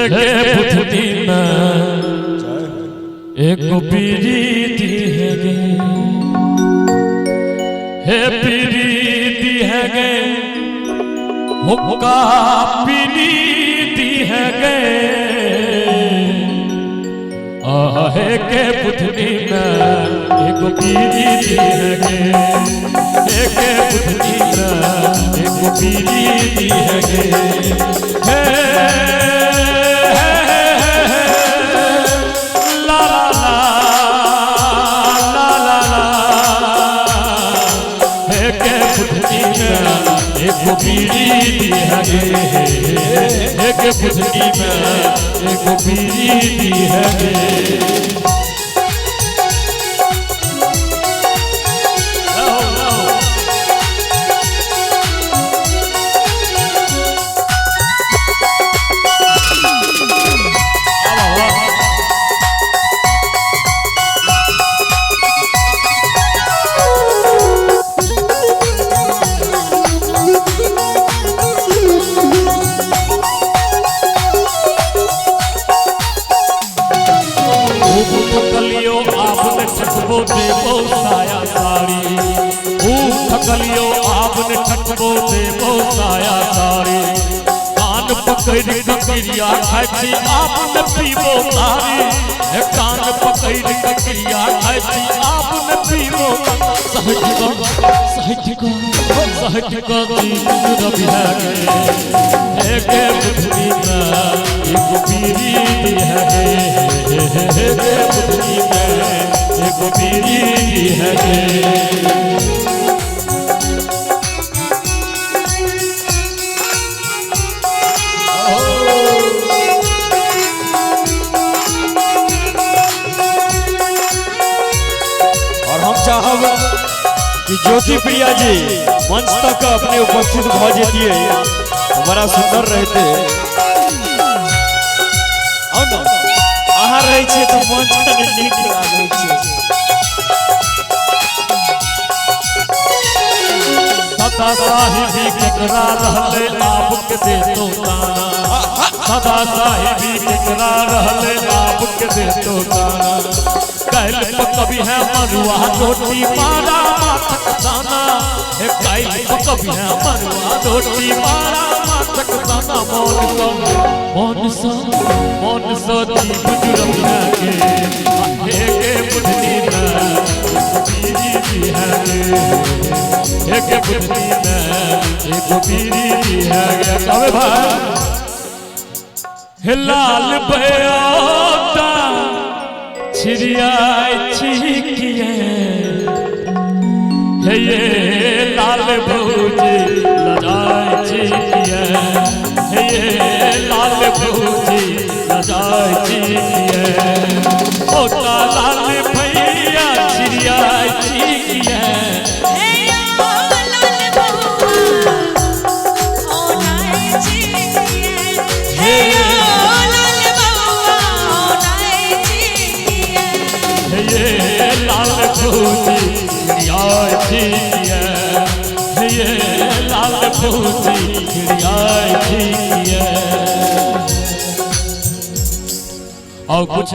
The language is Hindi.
है के पुथनी में एक पीरी है गे, हे पीरी है गे, हुक्का पीरी है गे, आहे के पुथनी में एक पीरी है गे, हे के पुथनी में एक पीरी है गे। एक पीरी है गे, एक पुथनी में एक पीरी है गे। ठकबो देबो साया साड़ी, ठकलियो आपने ठकबो देबो साया साड़ी, कान पकड़ ककरिया खाती आपने पीबो तारी, कान पकड़ ककरिया खाती आपने पीबो सहज का रवि है के पुथनी में एक पीरी है गे, के पुथनी में एक पीरी है गे। और हम चाहब कि ज्योति प्रिया जी मंच तक अपने उपस्थित भ जेतिए तो बड़ा सुंदर रहते। अहाँ रहे छे तो मंच कने नीक लागे छे। सदा साहिबी केकरा रहले आपके दे तो ताना, सदा साहिबी केकरा रहले आपके दे तो ताना, कैल कभी है मरुआ रोटी मारा माथक दाना, कैल कभी है मरुआ रोटी मारा माथक दाना, मौन सा दी बुजुर्ग है के पुथनी में पीरी है गे, के पुथनी में एक पीरी है गे। कहे भाई लाल बयोता छिड़िया छिकिए, हे ये लाल भौजी लजाए छिकिए, हे ये लाल भौजी लजाए छिकिए, ओ लाल भैया छिड़िया छिकिए, लाल भौजी और कुछ